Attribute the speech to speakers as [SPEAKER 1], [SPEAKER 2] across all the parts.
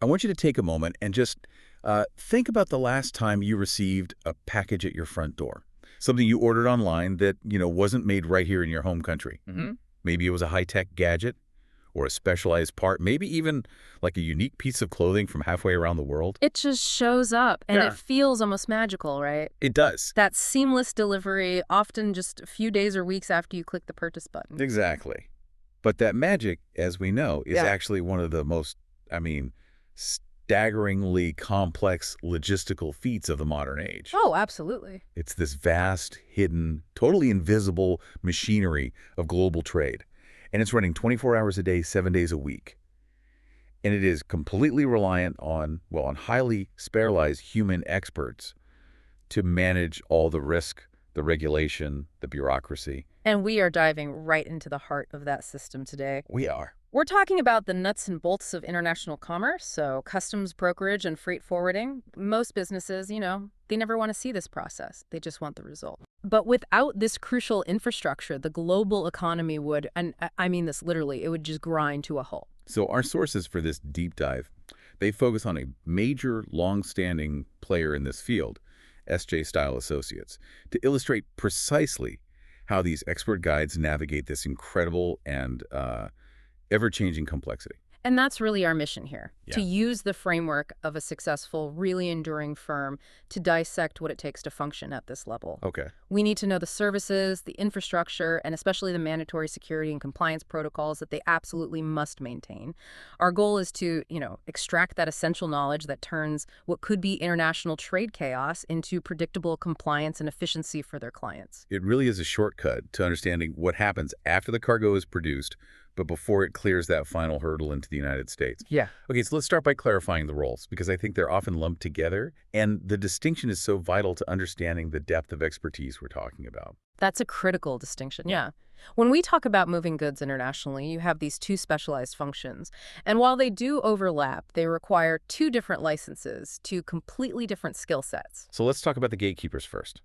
[SPEAKER 1] I want you to take a moment and just think about the last time you received a package at your front door. Something you ordered online that, wasn't made right here in your home country.
[SPEAKER 2] Hmm.
[SPEAKER 1] Maybe it was a high-tech gadget or a specialized part, maybe even like a unique piece of clothing from halfway around the world.
[SPEAKER 2] It just shows up, and
[SPEAKER 1] Yeah.
[SPEAKER 2] it feels almost magical, right?
[SPEAKER 1] It does.
[SPEAKER 2] That seamless delivery, often just a few days or weeks after you click the purchase button.
[SPEAKER 1] Exactly. But that magic, as we know, is
[SPEAKER 2] Yeah.
[SPEAKER 1] actually one of the most, staggeringly complex logistical feats of the modern age.
[SPEAKER 2] Oh, absolutely.
[SPEAKER 1] It's this vast, hidden, totally invisible machinery of global trade. And it's running 24 hours a day, 7 days a week. And it is completely reliant on highly specialized human experts to manage all the risk, the regulation, the bureaucracy.
[SPEAKER 2] And we are diving right into the heart of that system today.
[SPEAKER 1] We are.
[SPEAKER 2] We're talking about the nuts and bolts of international commerce, so customs, brokerage, and freight forwarding. Most businesses, they never want to see this process. They just want the result. But without this crucial infrastructure, the global economy would, and I mean this literally, it would just grind to a halt.
[SPEAKER 1] So our sources for this deep dive, they focus on a major, long-standing player in this field, Stile Associates, to illustrate precisely how these expert guides navigate this incredible and ever-changing complexity.
[SPEAKER 2] And that's really our mission here,
[SPEAKER 1] Yeah.
[SPEAKER 2] to use the framework of a successful, really enduring firm to dissect what it takes to function at this level.
[SPEAKER 1] Okay.
[SPEAKER 2] We need to know the services, the infrastructure, and especially the mandatory security and compliance protocols that they absolutely must maintain. Our goal is to, extract that essential knowledge that turns what could be international trade chaos into predictable compliance and efficiency for their clients.
[SPEAKER 1] It really is a shortcut to understanding what happens after the cargo is produced, but before it clears that final hurdle into the United States.
[SPEAKER 2] Yeah.
[SPEAKER 1] Okay, so let's start by clarifying the roles, because I think they're often lumped together, and the distinction is so vital to understanding the depth of expertise we're talking about.
[SPEAKER 2] That's a critical distinction, yeah. When we talk about moving goods internationally, you have these two specialized functions. And while they do overlap, they require two different licenses, two completely different skill sets.
[SPEAKER 1] So let's talk about the gatekeepers first.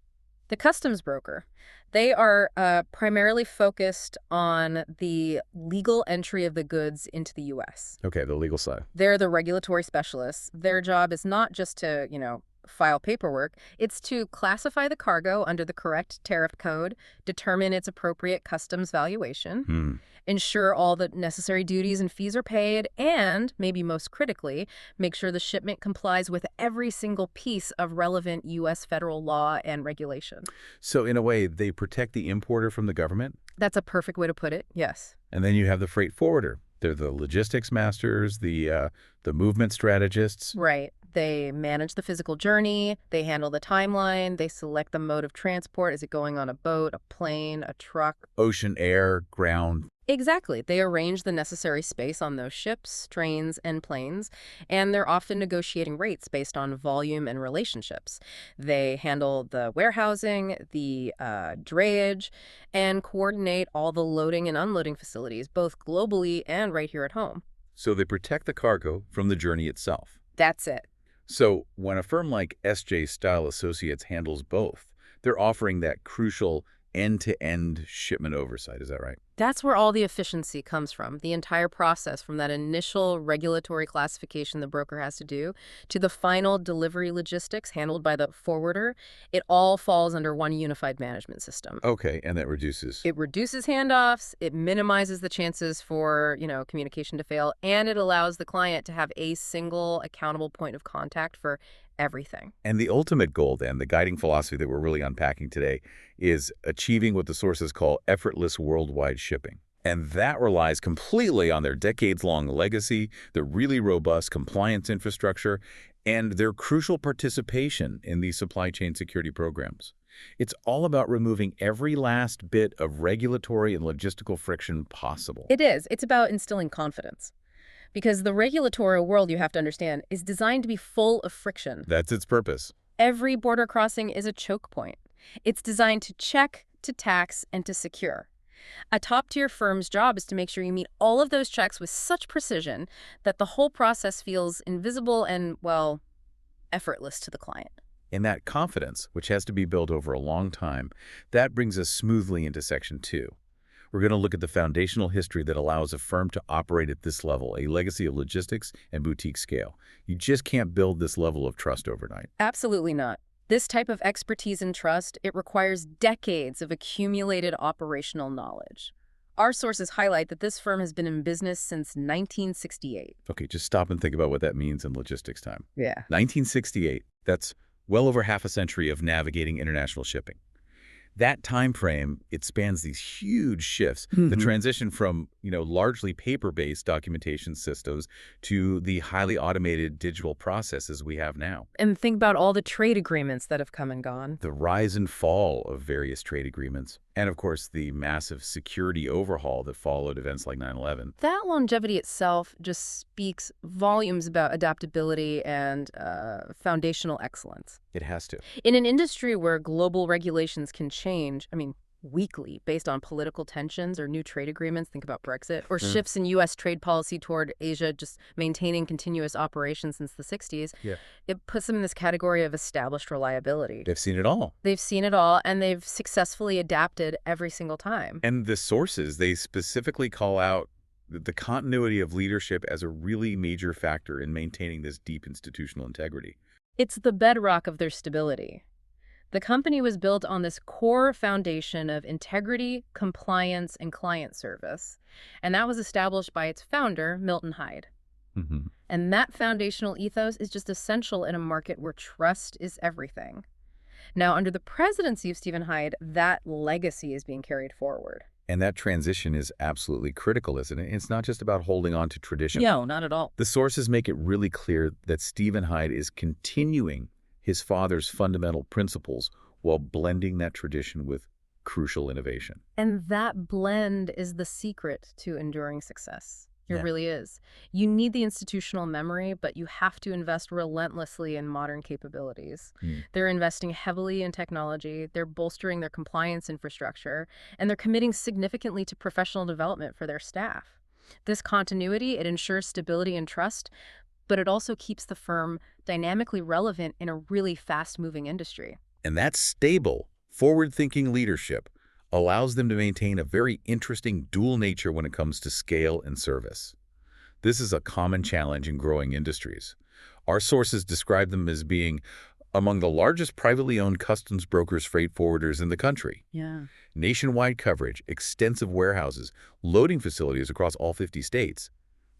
[SPEAKER 2] The customs broker, they are primarily focused on the legal entry of the goods into the U.S.
[SPEAKER 1] Okay, the legal side.
[SPEAKER 2] They're the regulatory specialists. Their job is not just to, file paperwork. It's to classify the cargo under the correct tariff code, determine its appropriate customs valuation, ensure all the necessary duties and fees are paid, and, maybe most critically, make sure the shipment complies with every single piece of relevant U.S. federal law and regulation.
[SPEAKER 1] So in a way, they protect the importer from the government?
[SPEAKER 2] That's a perfect way to put it, yes.
[SPEAKER 1] And then you have the freight forwarder. They're the logistics masters, the movement strategists.
[SPEAKER 2] Right. They manage the physical journey, they handle the timeline, they select the mode of transport. Is it going on a boat, a plane, a truck?
[SPEAKER 1] Ocean, air, ground.
[SPEAKER 2] Exactly. They arrange the necessary space on those ships, trains, and planes, and they're often negotiating rates based on volume and relationships. They handle the warehousing, the drayage, and coordinate all the loading and unloading facilities, both globally and right here at home.
[SPEAKER 1] So they protect the cargo from the journey itself.
[SPEAKER 2] That's it.
[SPEAKER 1] So when a firm like Stile Associates handles both, they're offering that crucial end-to-end shipment oversight. Is that right?
[SPEAKER 2] That's where all the efficiency comes from. The entire process, from that initial regulatory classification the broker has to do to the final delivery logistics handled by the forwarder, it all falls under one unified management system.
[SPEAKER 1] Okay, and that reduces.
[SPEAKER 2] It reduces handoffs, it minimizes the chances for, communication to fail, and it allows the client to have a single accountable point of contact for everything.
[SPEAKER 1] And the ultimate goal, then, the guiding philosophy that we're really unpacking today, is achieving what the sources call effortless worldwide shipping. And that relies completely on their decades-long legacy, their really robust compliance infrastructure, and their crucial participation in these supply chain security programs. It's all about removing every last bit of regulatory and logistical friction possible.
[SPEAKER 2] It is. It's about instilling confidence. Because the regulatory world, you have to understand, is designed to be full of friction.
[SPEAKER 1] That's its purpose.
[SPEAKER 2] Every border crossing is a choke point. It's designed to check, to tax, and to secure. A top-tier firm's job is to make sure you meet all of those checks with such precision that the whole process feels invisible and, effortless to the client.
[SPEAKER 1] And that confidence, which has to be built over a long time, that brings us smoothly into Section 2. We're going to look at the foundational history that allows a firm to operate at this level, a legacy of logistics and boutique scale. You just can't build this level of trust overnight.
[SPEAKER 2] Absolutely not. This type of expertise and trust, it requires decades of accumulated operational knowledge. Our sources highlight that this firm has been in business since 1968.
[SPEAKER 1] Okay, just stop and think about what that means in logistics time.
[SPEAKER 2] Yeah.
[SPEAKER 1] 1968, that's well over half a century of navigating international shipping. That time frame, it spans these huge shifts. The transition from, largely paper-based documentation systems to the highly automated digital processes we have now.
[SPEAKER 2] And think about all the trade agreements that have come and gone.
[SPEAKER 1] The rise and fall of various trade agreements, and of course the massive security overhaul that followed events like 9/11.
[SPEAKER 2] That longevity itself just speaks volumes about adaptability and foundational excellence.
[SPEAKER 1] It has to.
[SPEAKER 2] In an industry where global regulations can change, weekly, based on political tensions or new trade agreements, think about Brexit, or shifts in U.S. trade policy toward Asia, just maintaining continuous operations since the 60s, it puts them in this category of established reliability.
[SPEAKER 1] They've seen it all.
[SPEAKER 2] They've seen it all, and they've successfully adapted every single time.
[SPEAKER 1] And the sources, they specifically call out the continuity of leadership as a really major factor in maintaining this deep institutional integrity.
[SPEAKER 2] It's the bedrock of their stability. The company was built on this core foundation of integrity, compliance, and client service. And that was established by its founder, Milton Hyde. And that foundational ethos is just essential in a market where trust is everything. Now, under the presidency of Stephen Hyde, that legacy is being carried forward.
[SPEAKER 1] And that transition is absolutely critical, isn't it? It's not just about holding on to tradition.
[SPEAKER 2] No, not at all.
[SPEAKER 1] The sources make it really clear that Stephen Hyde is continuing his father's fundamental principles while blending that tradition with crucial innovation.
[SPEAKER 2] And that blend is the secret to enduring success. It
[SPEAKER 1] Yeah.
[SPEAKER 2] really is. You need the institutional memory, but you have to invest relentlessly in modern capabilities. They're investing heavily in technology, they're bolstering their compliance infrastructure, and they're committing significantly to professional development for their staff. This continuity, it ensures stability and trust, but it also keeps the firm dynamically relevant in a really fast-moving industry.
[SPEAKER 1] And that stable, forward-thinking leadership allows them to maintain a very interesting dual nature when it comes to scale and service. This is a common challenge in growing industries. Our sources describe them as being among the largest privately owned customs brokers freight forwarders in the country.
[SPEAKER 2] Yeah.
[SPEAKER 1] Nationwide coverage, extensive warehouses, loading facilities across all 50 states.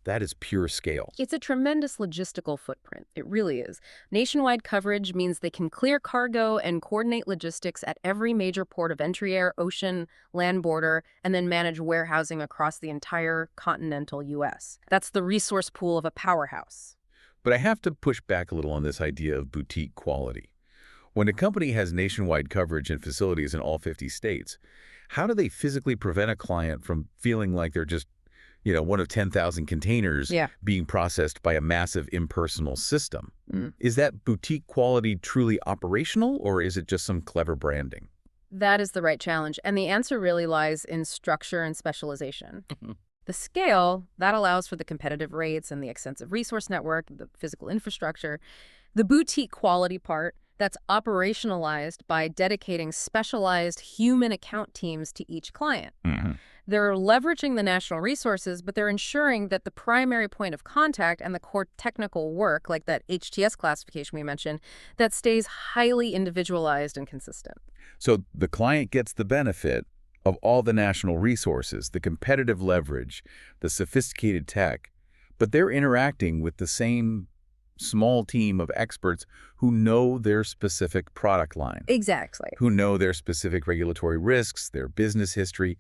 [SPEAKER 1] That is pure scale.
[SPEAKER 2] It's a tremendous logistical footprint. It really is. Nationwide coverage means they can clear cargo and coordinate logistics at every major port of entry, air, ocean, land border, and then manage warehousing across the entire continental U.S. That's the resource pool of a powerhouse.
[SPEAKER 1] But I have to push back a little on this idea of boutique quality. When a company has nationwide coverage and facilities in all 50 states, how do they physically prevent a client from feeling like they're just one of 10,000 containers being processed by a massive impersonal system? Is that boutique quality truly operational, or is it just some clever branding?
[SPEAKER 2] That is the right challenge, and the answer really lies in structure and specialization. The scale, that allows for the competitive rates and the extensive resource network, the physical infrastructure. The boutique quality part, that's operationalized by dedicating specialized human account teams to each client. They're leveraging the national resources, but they're ensuring that the primary point of contact and the core technical work, like that HTS classification we mentioned, that stays highly individualized and consistent.
[SPEAKER 1] So the client gets the benefit of all the national resources, the competitive leverage, the sophisticated tech, but they're interacting with the same small team of experts who know their specific product line.
[SPEAKER 2] Exactly.
[SPEAKER 1] Who know their specific regulatory risks, their business history.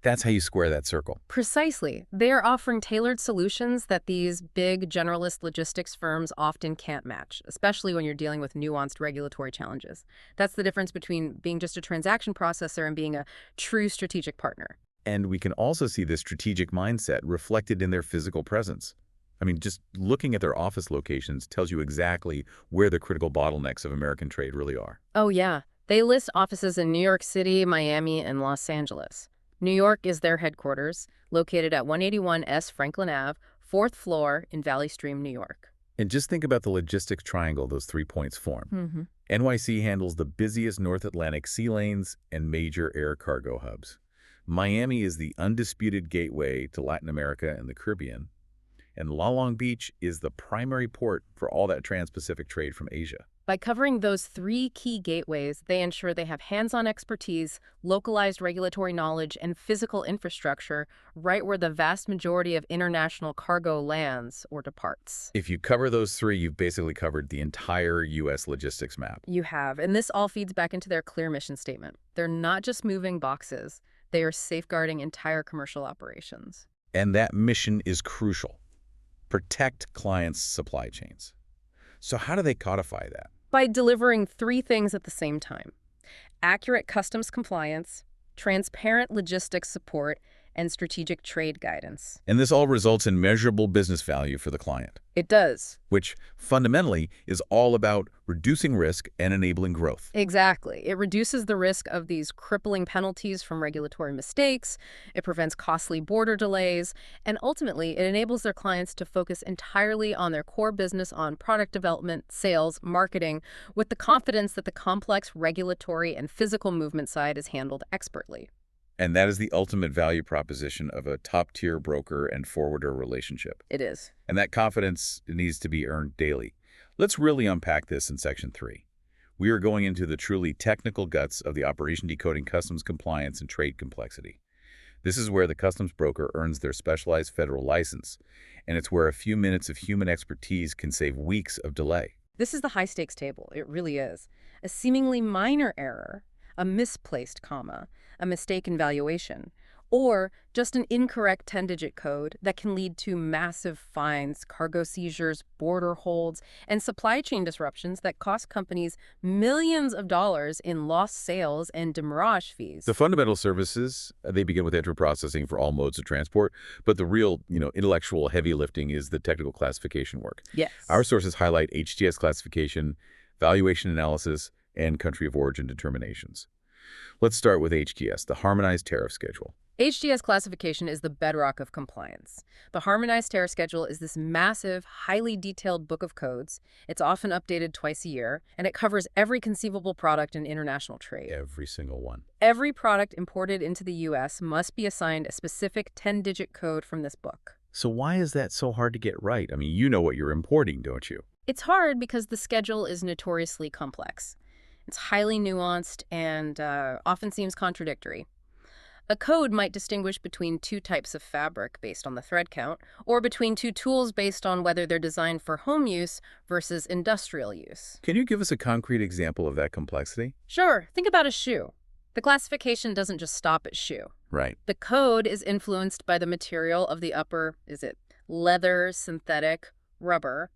[SPEAKER 1] That's how you square that circle.
[SPEAKER 2] Precisely. They are offering tailored solutions that these big generalist logistics firms often can't match, especially when you're dealing with nuanced regulatory challenges. That's the difference between being just a transaction processor and being a true strategic partner.
[SPEAKER 1] And we can also see this strategic mindset reflected in their physical presence. Just looking at their office locations tells you exactly where the critical bottlenecks of American trade really are.
[SPEAKER 2] Oh, yeah. They list offices in New York City, Miami, and Los Angeles. New York is their headquarters, located at 181 S. Franklin Ave, 4th floor in Valley Stream, New York.
[SPEAKER 1] And just think about the logistics triangle those 3 points form. NYC handles the busiest North Atlantic sea lanes and major air cargo hubs. Miami is the undisputed gateway to Latin America and the Caribbean, and Long Beach is the primary port for all that trans-Pacific trade from Asia.
[SPEAKER 2] By covering those three key gateways, they ensure they have hands-on expertise, localized regulatory knowledge, and physical infrastructure right where the vast majority of international cargo lands or departs.
[SPEAKER 1] If you cover those three, you've basically covered the entire U.S. logistics map.
[SPEAKER 2] You have, and this all feeds back into their clear mission statement. They're not just moving boxes, they are safeguarding entire commercial operations.
[SPEAKER 1] And that mission is crucial. Protect clients' supply chains. So how do they codify that?
[SPEAKER 2] By delivering three things at the same time: accurate customs compliance, transparent logistics support, and strategic trade guidance.
[SPEAKER 1] And this all results in measurable business value for the client,
[SPEAKER 2] It does.
[SPEAKER 1] which fundamentally is all about reducing risk and enabling growth.
[SPEAKER 2] Exactly. It reduces the risk of these crippling penalties from regulatory mistakes, it prevents costly border delays, and ultimately it enables their clients to focus entirely on their core business, on product development, sales, marketing, with the confidence that the complex regulatory and physical movement side is handled expertly.
[SPEAKER 1] And that is the ultimate value proposition of a top-tier broker and forwarder relationship.
[SPEAKER 2] It is.
[SPEAKER 1] And that confidence needs to be earned daily. Let's really unpack this in Section 3. We are going into the truly technical guts of the operation decoding customs compliance and trade complexity. This is where the customs broker earns their specialized federal license, and it's where a few minutes of human expertise can save weeks of delay.
[SPEAKER 2] This is the high-stakes table. It really is. A seemingly minor error, a misplaced comma, a mistake in valuation, or just an incorrect 10-digit code that can lead to massive fines, cargo seizures, border holds, and supply chain disruptions that cost companies millions of dollars in lost sales and demurrage fees.
[SPEAKER 1] The fundamental services, they begin with entry processing for all modes of transport, but the real, intellectual heavy lifting is the technical classification work.
[SPEAKER 2] Yes.
[SPEAKER 1] Our sources highlight HTS classification, valuation analysis, and country of origin determinations. Let's start with HTS, the Harmonized Tariff Schedule.
[SPEAKER 2] HTS classification is the bedrock of compliance. The Harmonized Tariff Schedule is this massive, highly detailed book of codes. It's often updated twice a year, and it covers every conceivable product in international trade.
[SPEAKER 1] Every single one.
[SPEAKER 2] Every product imported into the U.S. must be assigned a specific 10-digit code from this book.
[SPEAKER 1] So why is that so hard to get right? I mean, you know what you're importing, don't you?
[SPEAKER 2] It's hard because the schedule is notoriously complex. It's highly nuanced and often seems contradictory. A code might distinguish between two types of fabric based on the thread count, or between two tools based on whether they're designed for home use versus industrial use.
[SPEAKER 1] Can you give us a concrete example of that complexity?
[SPEAKER 2] Sure, think about a shoe. The classification doesn't just stop at shoe.
[SPEAKER 1] Right.
[SPEAKER 2] The code is influenced by the material of the upper, is it leather, synthetic, rubber?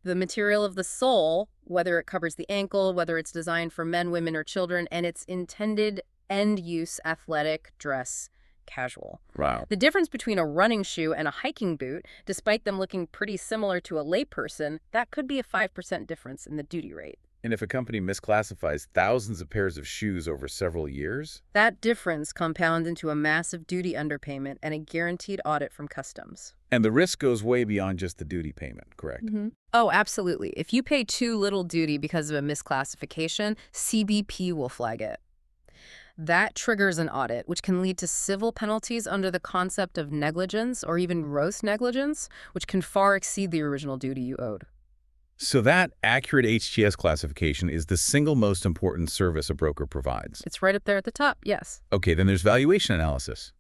[SPEAKER 2] The material of the sole, whether it covers the ankle, whether it's designed for men, women, or children, and its intended end-use athletic, dress, casual.
[SPEAKER 1] Wow.
[SPEAKER 2] The difference between a running shoe and a hiking boot, despite them looking pretty similar to a layperson, that could be a 5% difference in the duty rate.
[SPEAKER 1] And if a company misclassifies thousands of pairs of shoes over several years?
[SPEAKER 2] That difference compounds into a massive duty underpayment and a guaranteed audit from customs.
[SPEAKER 1] And the risk goes way beyond just the duty payment, correct?
[SPEAKER 2] Oh, absolutely. If you pay too little duty because of a misclassification, CBP will flag it. That triggers an audit, which can lead to civil penalties under the concept of negligence or even gross negligence, which can far exceed the original duty you owed.
[SPEAKER 1] So that accurate HTS classification is the single most important service a broker provides.
[SPEAKER 2] It's right up there at the top, yes.
[SPEAKER 1] Okay, then there's valuation analysis.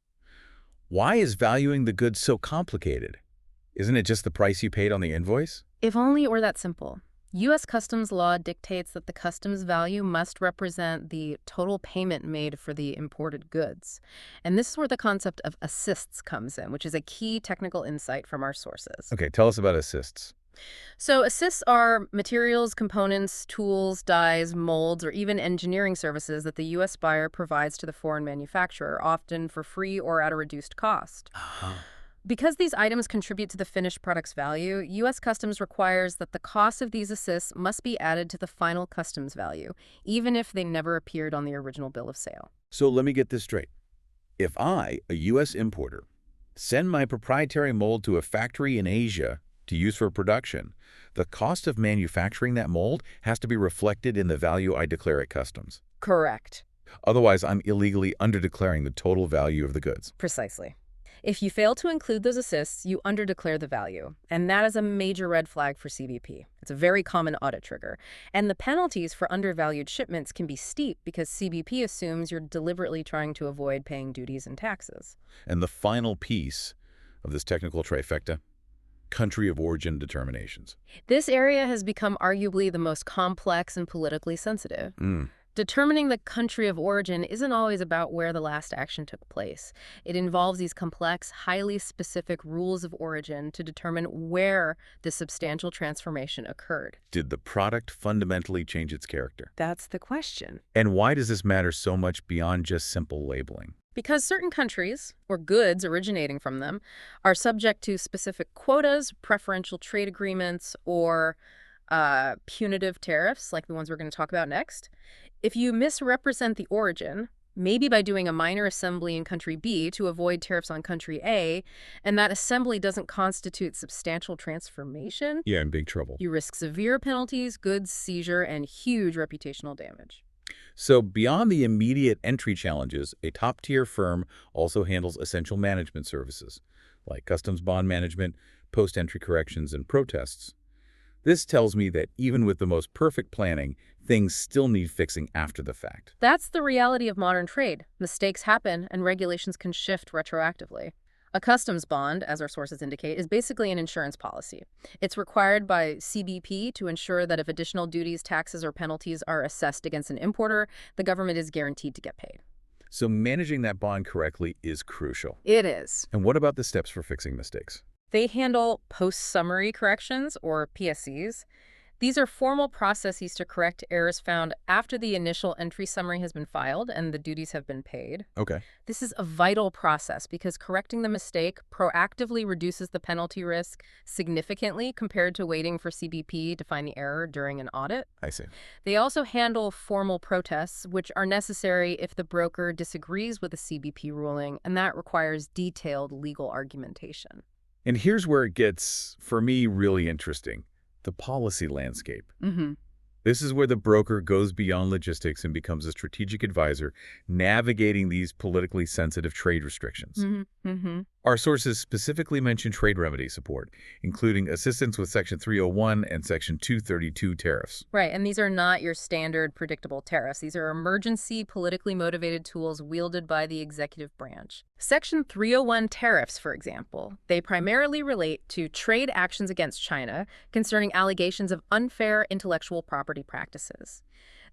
[SPEAKER 1] Why is valuing the goods so complicated? Isn't it just the price you paid on the invoice?
[SPEAKER 2] If only it were that simple. U.S. customs law dictates that the customs value must represent the total payment made for the imported goods. And this is where the concept of assists comes in, which is a key technical insight from our sources.
[SPEAKER 1] Okay, tell us about assists.
[SPEAKER 2] So assists are materials, components, tools, dyes, molds, or even engineering services that the U.S. buyer provides to the foreign manufacturer, often for free or at a reduced cost. Because these items contribute to the finished product's value, U.S. Customs requires that the cost of these assists must be added to the final customs value, even if they never appeared on the original bill of sale.
[SPEAKER 1] So let me get this straight. If I, a U.S. importer, send my proprietary mold to a factory in Asia to use for production, the cost of manufacturing that mold has to be reflected in the value I declare at customs.
[SPEAKER 2] Correct.
[SPEAKER 1] Otherwise, I'm illegally underdeclaring the total value of the goods.
[SPEAKER 2] Precisely. If you fail to include those assists, you underdeclare the value, and that is a major red flag for CBP. It's a very common audit trigger. And the penalties for undervalued shipments can be steep because CBP assumes you're deliberately trying to avoid paying duties and taxes.
[SPEAKER 1] And the final piece of this technical trifecta, country of origin determinations.
[SPEAKER 2] This area has become arguably the most complex and politically sensitive. Determining the country of origin isn't always about where the last action took place. It involves these complex, highly specific rules of origin to determine where the substantial transformation occurred.
[SPEAKER 1] Did the product fundamentally change its character?
[SPEAKER 2] That's the question.
[SPEAKER 1] And why does this matter so much beyond just simple labeling?
[SPEAKER 2] Because certain countries, or goods originating from them, are subject to specific quotas, preferential trade agreements, or punitive tariffs, like the ones we're going to talk about next. If you misrepresent the origin, maybe by doing a minor assembly in country B to avoid tariffs on country A, and that assembly doesn't constitute substantial transformation,
[SPEAKER 1] Yeah, in big trouble.
[SPEAKER 2] you risk severe penalties, goods seizure, and huge reputational damage.
[SPEAKER 1] So beyond the immediate entry challenges, a top-tier firm also handles essential management services, like customs bond management, post-entry corrections, and protests. This tells me that even with the most perfect planning, things still need fixing after the fact.
[SPEAKER 2] That's the reality of modern trade. Mistakes happen, and regulations can shift retroactively. A customs bond, as our sources indicate, is basically an insurance policy. It's required by CBP to ensure that if additional duties, taxes, or penalties are assessed against an importer, the government is guaranteed to get paid.
[SPEAKER 1] So managing that bond correctly is crucial.
[SPEAKER 2] It is.
[SPEAKER 1] And what about the steps for fixing mistakes?
[SPEAKER 2] They handle post-summary corrections, or PSCs. These are formal processes to correct errors found after the initial entry summary has been filed and the duties have been paid.
[SPEAKER 1] Okay.
[SPEAKER 2] This is a vital process because correcting the mistake proactively reduces the penalty risk significantly compared to waiting for CBP to find the error during an audit.
[SPEAKER 1] I see.
[SPEAKER 2] They also handle formal protests, which are necessary if the broker disagrees with a CBP ruling, and that requires detailed legal argumentation.
[SPEAKER 1] And here's where it gets, for me, really interesting. The policy landscape. This is where the broker goes beyond logistics and becomes a strategic advisor navigating these politically sensitive trade restrictions. Our sources specifically mention trade remedy support, including assistance with Section 301 and Section 232 tariffs.
[SPEAKER 2] Right, and these are not your standard predictable tariffs. These are emergency, politically motivated tools wielded by the executive branch. Section 301 tariffs, for example, they primarily relate to trade actions against China concerning allegations of unfair intellectual property practices.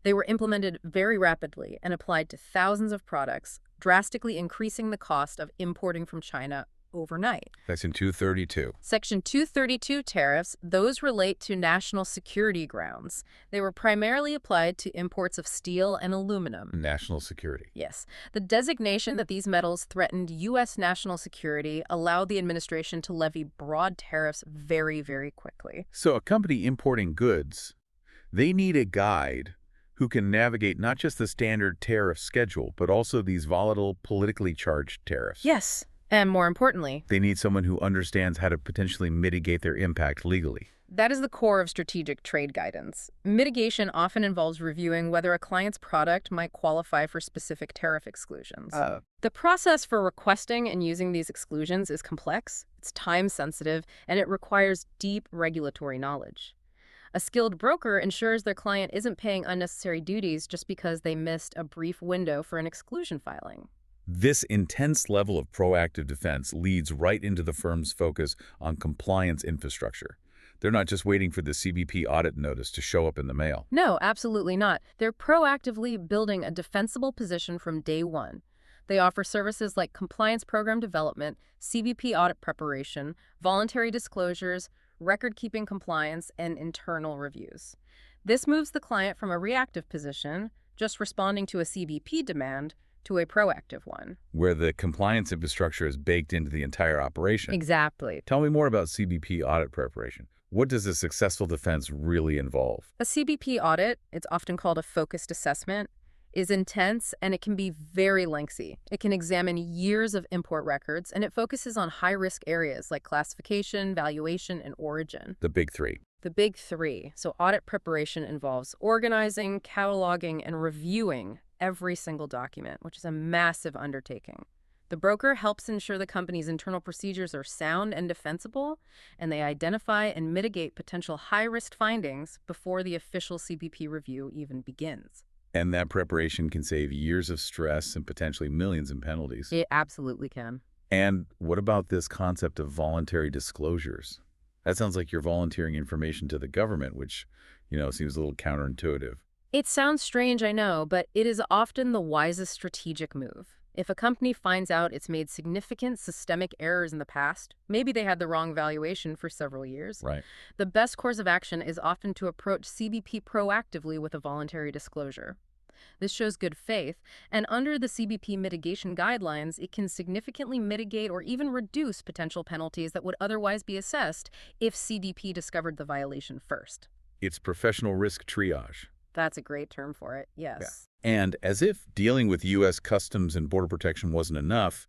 [SPEAKER 2] They were implemented very rapidly and applied to thousands of products, drastically increasing the cost of importing from China overnight.
[SPEAKER 1] Section 232.
[SPEAKER 2] Section 232 tariffs, those relate to national security grounds. They were primarily applied to imports of steel and aluminum.
[SPEAKER 1] National security.
[SPEAKER 2] Yes. The designation that these metals threatened U.S. national security allowed the administration to levy broad tariffs very, very quickly.
[SPEAKER 1] So a company importing goods, they need a guide who can navigate not just the standard tariff schedule, but also these volatile, politically charged tariffs.
[SPEAKER 2] Yes. And more importantly,
[SPEAKER 1] They need someone who understands how to potentially mitigate their impact legally.
[SPEAKER 2] that is the core of strategic trade guidance. Mitigation often involves reviewing whether a client's product might qualify for specific tariff exclusions. The process for requesting and using these exclusions is complex, it's time-sensitive, and it requires deep regulatory knowledge. A skilled broker ensures their client isn't paying unnecessary duties just because they missed a brief window for an exclusion filing.
[SPEAKER 1] This intense level of proactive defense leads right into the firm's focus on compliance infrastructure. They're not just waiting for the CBP audit notice to show up in the mail.
[SPEAKER 2] No, absolutely not. They're proactively building a defensible position from day one. They offer services like compliance program development, CBP audit preparation, voluntary disclosures, record-keeping compliance, and internal reviews. This moves the client from a reactive position, just responding to a CBP demand, to a proactive one.
[SPEAKER 1] Where the compliance infrastructure is baked into the entire operation.
[SPEAKER 2] Exactly.
[SPEAKER 1] Tell me more about CBP audit preparation. What does a successful defense really involve?
[SPEAKER 2] A CBP audit, it's often called a focused assessment, is intense and it can be very lengthy. It can examine years of import records and it focuses on high-risk areas like classification, valuation, and origin.
[SPEAKER 1] The big three.
[SPEAKER 2] The big three. So audit preparation involves organizing, cataloging, and reviewing every single document, which is a massive undertaking. The broker helps ensure the company's internal procedures are sound and defensible, and they identify and mitigate potential high-risk findings before the official CBP review even begins.
[SPEAKER 1] And that preparation can save years of stress and potentially millions in penalties.
[SPEAKER 2] It absolutely can.
[SPEAKER 1] And what about this concept of voluntary disclosures? That sounds like you're volunteering information to the government, which, seems a little counterintuitive.
[SPEAKER 2] It sounds strange, I know, but it is often the wisest strategic move. If a company finds out it's made significant systemic errors in the past, maybe they had the wrong valuation for several years,
[SPEAKER 1] Right.
[SPEAKER 2] the best course of action is often to approach CBP proactively with a voluntary disclosure. This shows good faith, and under the CBP mitigation guidelines, it can significantly mitigate or even reduce potential penalties that would otherwise be assessed if CDP discovered the violation first.
[SPEAKER 1] It's professional risk triage.
[SPEAKER 2] That's a great term for it, yes.
[SPEAKER 1] And as if dealing with U.S. Customs and Border Protection wasn't enough,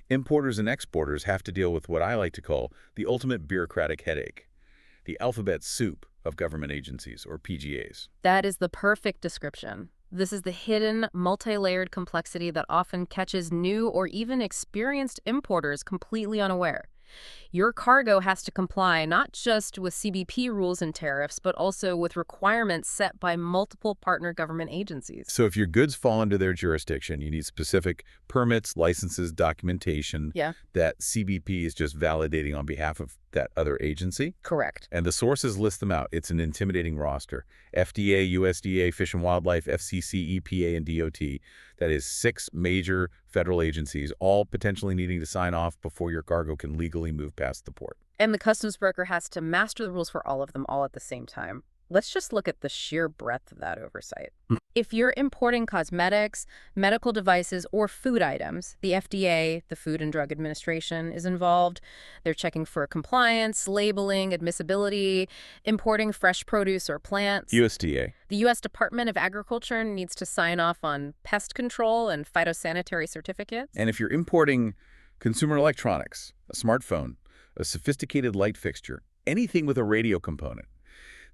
[SPEAKER 1] importers and exporters have to deal with what I like to call the ultimate bureaucratic headache, the alphabet soup of government agencies, or PGAs.
[SPEAKER 2] That is the perfect description. This is the hidden, multi-layered complexity that often catches new or even experienced importers completely unaware. Your cargo has to comply not just with CBP rules and tariffs, but also with requirements set by multiple partner government agencies.
[SPEAKER 1] So if your goods fall under their jurisdiction, you need specific permits, licenses, documentation that CBP is just validating on behalf of that other agency.
[SPEAKER 2] Correct.
[SPEAKER 1] And the sources list them out. It's an intimidating roster. FDA, USDA, Fish and Wildlife, FCC, EPA, and DOT. That is 6 major federal agencies, all potentially needing to sign off before your cargo can legally move past the port.
[SPEAKER 2] And the customs broker has to master the rules for all of them all at the same time. Let's just look at the sheer breadth of that oversight. If you're importing cosmetics, medical devices, or food items, the FDA, the Food and Drug Administration, is involved. They're checking for compliance, labeling, admissibility, importing fresh produce or plants.
[SPEAKER 1] USDA.
[SPEAKER 2] The U.S. Department of Agriculture needs to sign off on pest control and phytosanitary certificates.
[SPEAKER 1] And if you're importing consumer electronics, a smartphone, a sophisticated light fixture, anything with a radio component,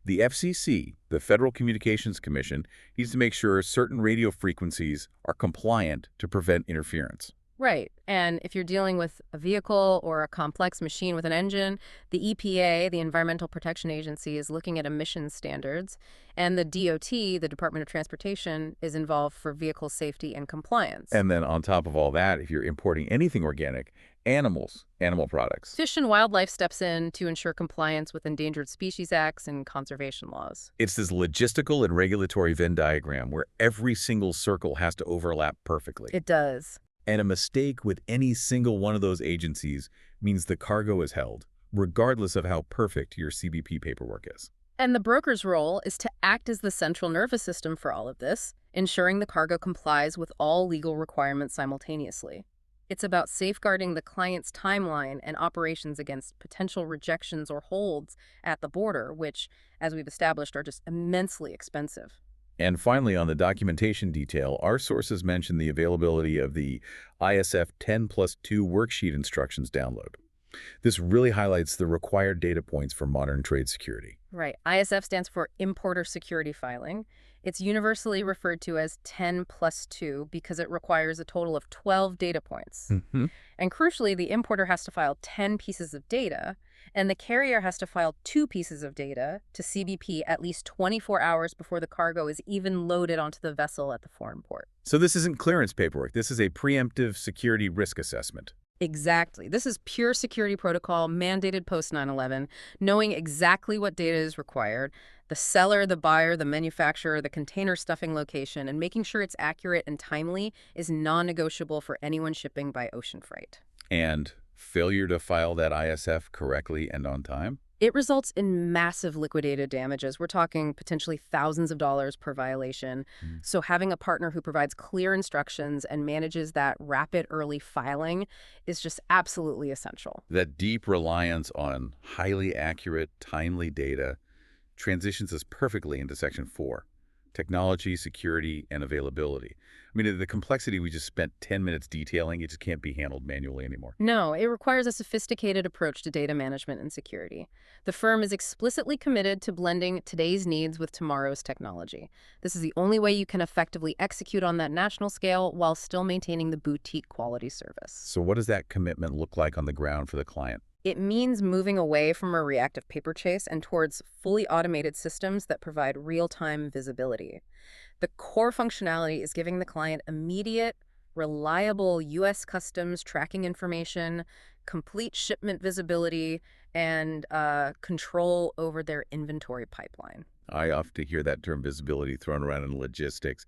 [SPEAKER 1] the FCC, the Federal Communications Commission, needs to make sure certain radio frequencies are compliant to prevent interference.
[SPEAKER 2] Right. And if you're dealing with a vehicle or a complex machine with an engine, the EPA, the Environmental Protection Agency, is looking at emissions standards, and the DOT, the Department of Transportation, is involved for vehicle safety and compliance.
[SPEAKER 1] And then on top of all that, if you're importing anything organic, animal products.
[SPEAKER 2] Fish and Wildlife steps in to ensure compliance with Endangered Species Acts and conservation laws.
[SPEAKER 1] It's this logistical and regulatory Venn diagram where every single circle has to overlap perfectly.
[SPEAKER 2] It does.
[SPEAKER 1] And a mistake with any single one of those agencies means the cargo is held, regardless of how perfect your CBP paperwork is.
[SPEAKER 2] And the broker's role is to act as the central nervous system for all of this, ensuring the cargo complies with all legal requirements simultaneously. It's about safeguarding the client's timeline and operations against potential rejections or holds at the border, which, as we've established, are just immensely expensive.
[SPEAKER 1] And finally, on the documentation detail, our sources mention the availability of the ISF 10+2 worksheet instructions download. This really highlights the required data points for modern trade security.
[SPEAKER 2] Right. ISF stands for Importer Security Filing. It's universally referred to as 10+2 because it requires a total of 12 data points. And crucially, the importer has to file 10 pieces of data, and the carrier has to file 2 pieces of data to CBP at least 24 hours before the cargo is even loaded onto the vessel at the foreign port.
[SPEAKER 1] So this isn't clearance paperwork. This is a preemptive security risk assessment.
[SPEAKER 2] Exactly. This is pure security protocol mandated post 9/11, knowing exactly what data is required, the seller, the buyer, the manufacturer, the container stuffing location, and making sure it's accurate and timely is non-negotiable for anyone shipping by ocean freight.
[SPEAKER 1] And failure to file that ISF correctly and on time?
[SPEAKER 2] It results in massive liquidated damages. We're talking potentially thousands of dollars per violation. So having a partner who provides clear instructions and manages that rapid early filing is just absolutely essential.
[SPEAKER 1] That deep reliance on highly accurate, timely data transitions us perfectly into Section 4, Technology, security, and availability. I mean, the complexity we just spent 10 minutes detailing, it just can't be handled manually anymore.
[SPEAKER 2] No, it requires a sophisticated approach to data management and security. The firm is explicitly committed to blending today's needs with tomorrow's technology. This is the only way you can effectively execute on that national scale while still maintaining the boutique quality service.
[SPEAKER 1] So what does that commitment look like on the ground for the client?
[SPEAKER 2] It means moving away from a reactive paper chase and towards fully automated systems that provide real-time visibility. The core functionality is giving the client immediate, reliable U.S. customs tracking information, complete shipment visibility, and control over their inventory pipeline.
[SPEAKER 1] I often hear that term visibility thrown around in logistics.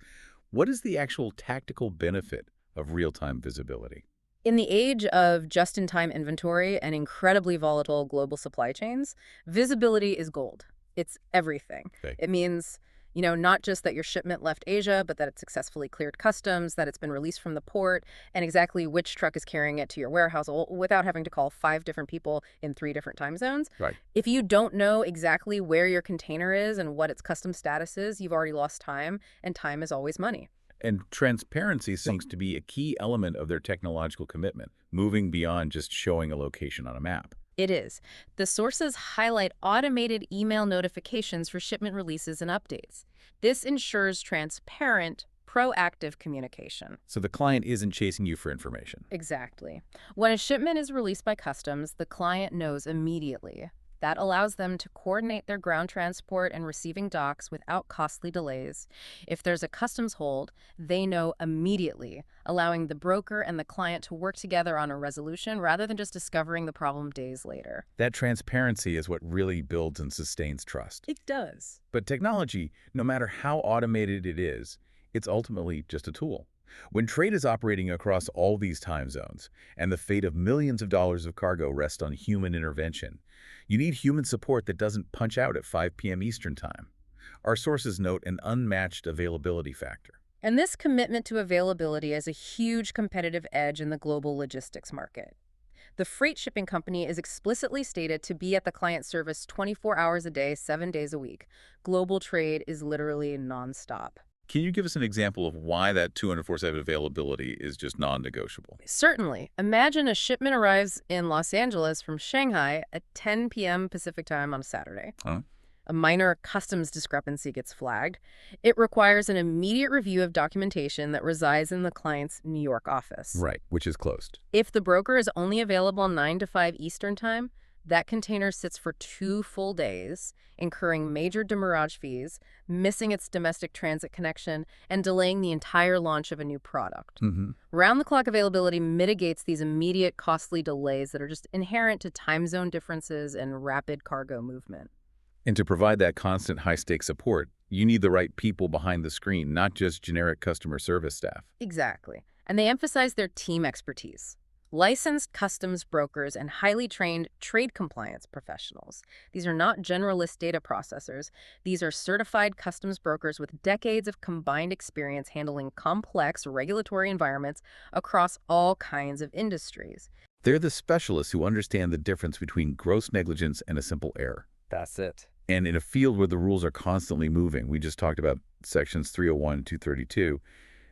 [SPEAKER 1] What is the actual tactical benefit of real-time visibility?
[SPEAKER 2] In the age of just-in-time inventory and incredibly volatile global supply chains, visibility is gold. It's everything.
[SPEAKER 1] Okay.
[SPEAKER 2] It means, not just that your shipment left Asia, but that it successfully cleared customs, that it's been released from the port, and exactly which truck is carrying it to your warehouse without having to call 5 different people in 3 different time zones.
[SPEAKER 1] Right.
[SPEAKER 2] If you don't know exactly where your container is and what its customs status is, you've already lost time, and time is always money.
[SPEAKER 1] And transparency seems to be a key element of their technological commitment, moving beyond just showing a location on a map.
[SPEAKER 2] It is. The sources highlight automated email notifications for shipment releases and updates. This ensures transparent, proactive communication.
[SPEAKER 1] So the client isn't chasing you for information.
[SPEAKER 2] Exactly. When a shipment is released by customs, the client knows immediately. That allows them to coordinate their ground transport and receiving docks without costly delays. If there's a customs hold, they know immediately, allowing the broker and the client to work together on a resolution rather than just discovering the problem days later.
[SPEAKER 1] That transparency is what really builds and sustains trust.
[SPEAKER 2] It does.
[SPEAKER 1] But technology, no matter how automated it is, it's ultimately just a tool. When trade is operating across all these time zones and the fate of millions of dollars of cargo rests on human intervention, you need human support that doesn't punch out at 5 p.m. Eastern Time. Our sources note an unmatched availability factor.
[SPEAKER 2] And this commitment to availability is a huge competitive edge in the global logistics market. The freight shipping company is explicitly stated to be at the client service 24 hours a day, 7 days a week. Global trade is literally nonstop.
[SPEAKER 1] Can you give us an example of why that 24/7 availability is just non-negotiable?
[SPEAKER 2] Certainly. Imagine a shipment arrives in Los Angeles from Shanghai at 10 p.m. Pacific time on a Saturday.
[SPEAKER 1] Huh?
[SPEAKER 2] A minor customs discrepancy gets flagged. It requires an immediate review of documentation that resides in the client's New York office.
[SPEAKER 1] Right, which is closed.
[SPEAKER 2] If the broker is only available 9 to 5 Eastern time, that container sits for 2 full days, incurring major demurrage fees, missing its domestic transit connection, and delaying the entire launch of a new product. Round-the-clock availability mitigates these immediate costly delays that are just inherent to time zone differences and rapid cargo movement.
[SPEAKER 1] And to provide that constant high-stakes support, you need the right people behind the screen, not just generic customer service staff.
[SPEAKER 2] Exactly. And they emphasize their team expertise. Licensed customs brokers and highly trained trade compliance professionals. These are not generalist data processors. These are certified customs brokers with decades of combined experience handling complex regulatory environments across all kinds of industries.
[SPEAKER 1] They're the specialists who understand the difference between gross negligence and a simple error.
[SPEAKER 3] That's it.
[SPEAKER 1] And in a field where the rules are constantly moving, we just talked about sections 301 and 232,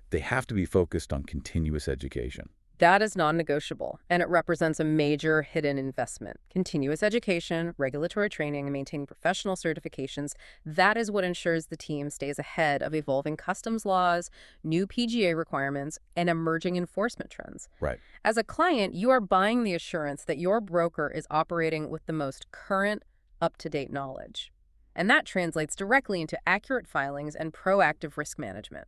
[SPEAKER 1] they have to be focused on continuous education.
[SPEAKER 2] That is non-negotiable, and it represents a major hidden investment. Continuous education, regulatory training, and maintaining professional certifications, that is what ensures the team stays ahead of evolving customs laws, new PGA requirements, and emerging enforcement trends.
[SPEAKER 1] Right.
[SPEAKER 2] As a client, you are buying the assurance that your broker is operating with the most current, up-to-date knowledge. And that translates directly into accurate filings and proactive risk management.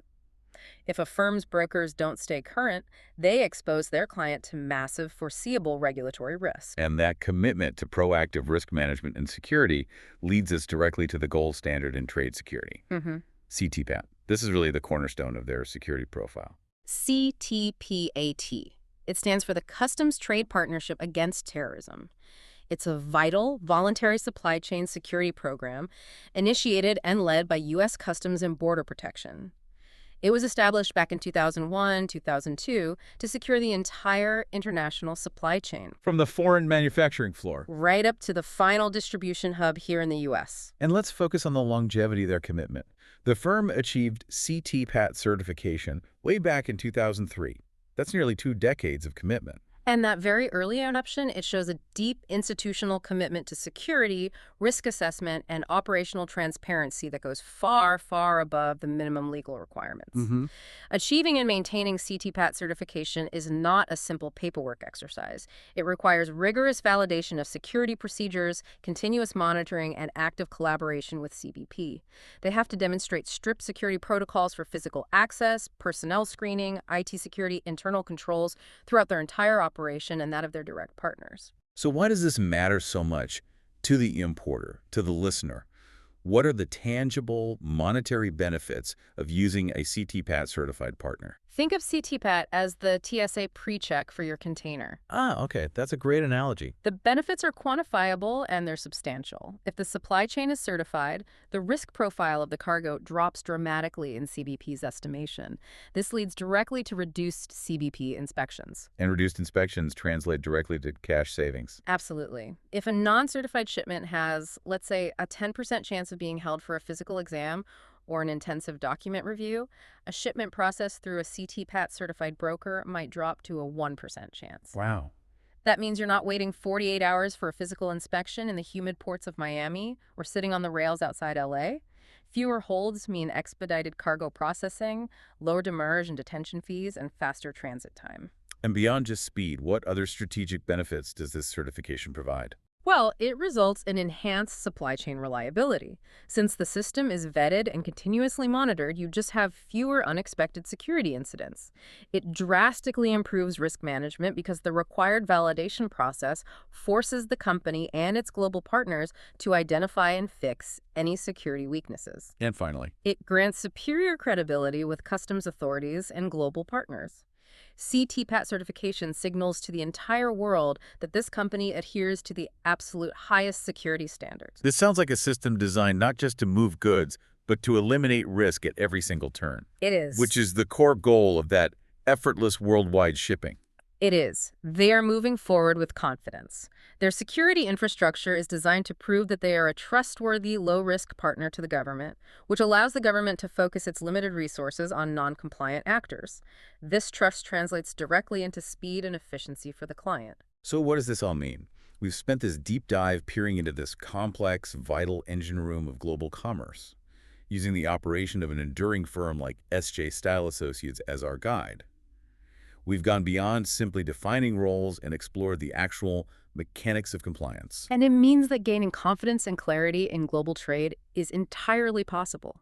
[SPEAKER 2] If a firm's brokers don't stay current, they expose their client to massive foreseeable regulatory risk.
[SPEAKER 1] And that commitment to proactive risk management and security leads us directly to the gold standard in trade security, CTPAT. This is really the cornerstone of their security profile.
[SPEAKER 2] CTPAT. It stands for the Customs Trade Partnership Against Terrorism. It's a vital, voluntary supply chain security program initiated and led by U.S. Customs and Border Protection. It was established back in 2001, 2002 to secure the entire international supply chain,
[SPEAKER 1] From the foreign manufacturing floor.
[SPEAKER 2] right up to the final distribution hub here in the U.S.
[SPEAKER 1] And let's focus on the longevity of their commitment. The firm achieved CT-PAT certification way back in 2003. That's nearly 2 decades of commitment.
[SPEAKER 2] And that very early adoption, it shows a deep institutional commitment to security, risk assessment, and operational transparency that goes far, far above the minimum legal requirements. Achieving and maintaining CT-PAT certification is not a simple paperwork exercise. It requires rigorous validation of security procedures, continuous monitoring, and active collaboration with CBP. They have to demonstrate strict security protocols for physical access, personnel screening, IT security, internal controls throughout their entire operation and that of their direct partners.
[SPEAKER 1] So why does this matter so much to the importer, to the listener? What are the tangible monetary benefits of using a CT-PAT certified partner?
[SPEAKER 2] Think of CT-PAT as the TSA pre-check for your container.
[SPEAKER 1] Okay. That's a great analogy.
[SPEAKER 2] The benefits are quantifiable and they're substantial. If the supply chain is certified, the risk profile of the cargo drops dramatically in CBP's estimation. This leads directly to reduced CBP inspections.
[SPEAKER 1] And reduced inspections translate directly to cash savings.
[SPEAKER 2] Absolutely. If a non-certified shipment has, let's say, a 10% chance of being held for a physical exam or an intensive document review, a shipment processed through a CT-PAT certified broker might drop to a 1% chance.
[SPEAKER 1] Wow.
[SPEAKER 2] That means you're not waiting 48 hours for a physical inspection in the humid ports of Miami or sitting on the rails outside LA. Fewer holds mean expedited cargo processing, lower demurrage and detention fees, and faster transit time.
[SPEAKER 1] And beyond just speed, what other strategic benefits does this certification provide?
[SPEAKER 2] Well, it results in enhanced supply chain reliability. Since the system is vetted and continuously monitored, you just have fewer unexpected security incidents. It drastically improves risk management because the required validation process forces the company and its global partners to identify and fix any security weaknesses.
[SPEAKER 1] And finally,
[SPEAKER 2] It grants superior credibility with customs authorities and global partners. CT-PAT certification signals to the entire world that this company adheres to the absolute highest security standards.
[SPEAKER 1] this sounds like a system designed not just to move goods, but to eliminate risk at every single turn,
[SPEAKER 2] It is.
[SPEAKER 1] which is the core goal of that effortless worldwide shipping.
[SPEAKER 2] It is. They are moving forward with confidence. Their security infrastructure is designed to prove that they are a trustworthy, low-risk partner to the government, which allows the government to focus its limited resources on non-compliant actors. This trust translates directly into speed and efficiency for the client.
[SPEAKER 1] So what does this all mean? We've spent this deep dive peering into this complex, vital engine room of global commerce, using the operation of an enduring firm like Stile Associates as our guide. We've gone beyond simply defining roles and explored the actual mechanics of compliance.
[SPEAKER 2] And it means that gaining confidence and clarity in global trade is entirely possible.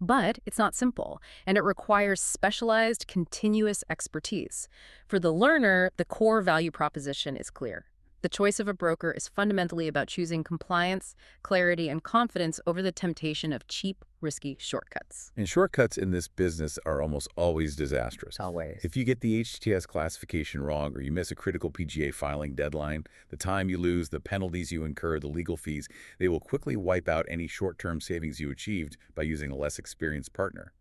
[SPEAKER 2] But it's not simple, and it requires specialized, continuous expertise. For the learner, the core value proposition is clear. The choice of a broker is fundamentally about choosing compliance, clarity, and confidence over the temptation of cheap, risky shortcuts.
[SPEAKER 1] And shortcuts in this business are almost always disastrous.
[SPEAKER 2] Always.
[SPEAKER 1] If you get the HTS classification wrong or you miss a critical PGA filing deadline, the time you lose, the penalties you incur, the legal fees, they will quickly wipe out any short-term savings you achieved by using a less experienced partner.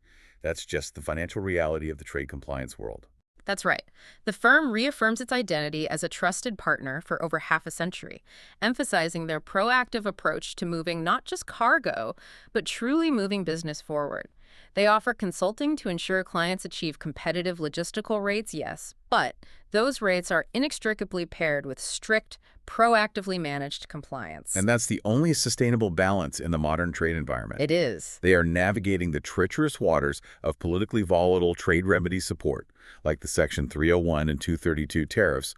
[SPEAKER 1] That's just the financial reality of the trade compliance world.
[SPEAKER 2] That's right. The firm reaffirms its identity as a trusted partner for over half a century, emphasizing their proactive approach to moving not just cargo, but truly moving business forward. They offer consulting to ensure clients achieve competitive logistical rates, yes, but those rates are inextricably paired with strict, proactively managed compliance.
[SPEAKER 1] And that's the only sustainable balance in the modern trade environment.
[SPEAKER 2] It is.
[SPEAKER 1] They are navigating the treacherous waters of politically volatile trade remedy support, like the Section 301 and 232 tariffs,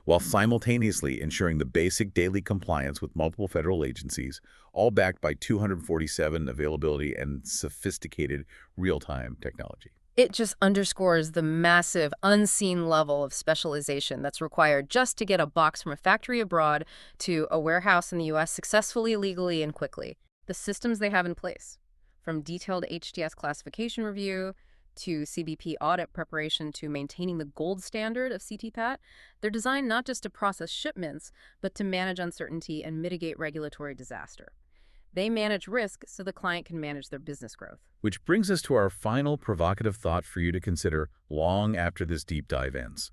[SPEAKER 1] while simultaneously ensuring the basic daily compliance with multiple federal agencies, all backed by 247 availability and sophisticated real-time technology.
[SPEAKER 2] It just underscores the massive, unseen level of specialization that's required just to get a box from a factory abroad to a warehouse in the U.S. successfully, legally, and quickly. The systems they have in place, from detailed HTS classification review to CBP audit preparation to maintaining the gold standard of CT-PAT, they're designed not just to process shipments, but to manage uncertainty and mitigate regulatory disaster. They manage risk so the client can manage their business growth.
[SPEAKER 1] Which brings us to our final provocative thought for you to consider long after this deep dive ends.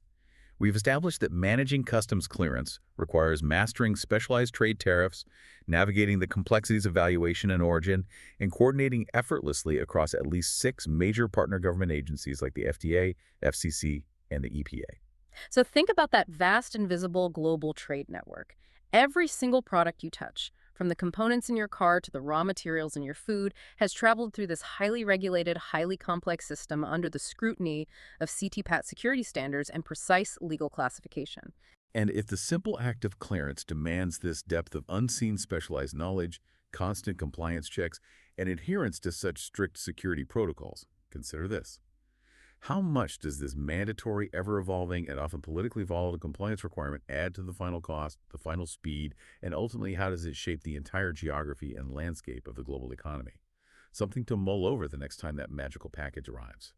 [SPEAKER 1] We've established that managing customs clearance requires mastering specialized trade tariffs, navigating the complexities of valuation and origin, and coordinating effortlessly across at least 6 major partner government agencies like the FDA, FCC, and the EPA.
[SPEAKER 2] So think about that vast, invisible global trade network. Every single product you touch, from the components in your car to the raw materials in your food, has traveled through this highly regulated, highly complex system under the scrutiny of CTPAT security standards and precise legal classification.
[SPEAKER 1] And if the simple act of clearance demands this depth of unseen specialized knowledge, constant compliance checks, and adherence to such strict security protocols, consider this. How much does this mandatory, ever-evolving, and often politically volatile compliance requirement add to the final cost, the final speed, and ultimately how does it shape the entire geography and landscape of the global economy? Something to mull over the next time that magical package arrives.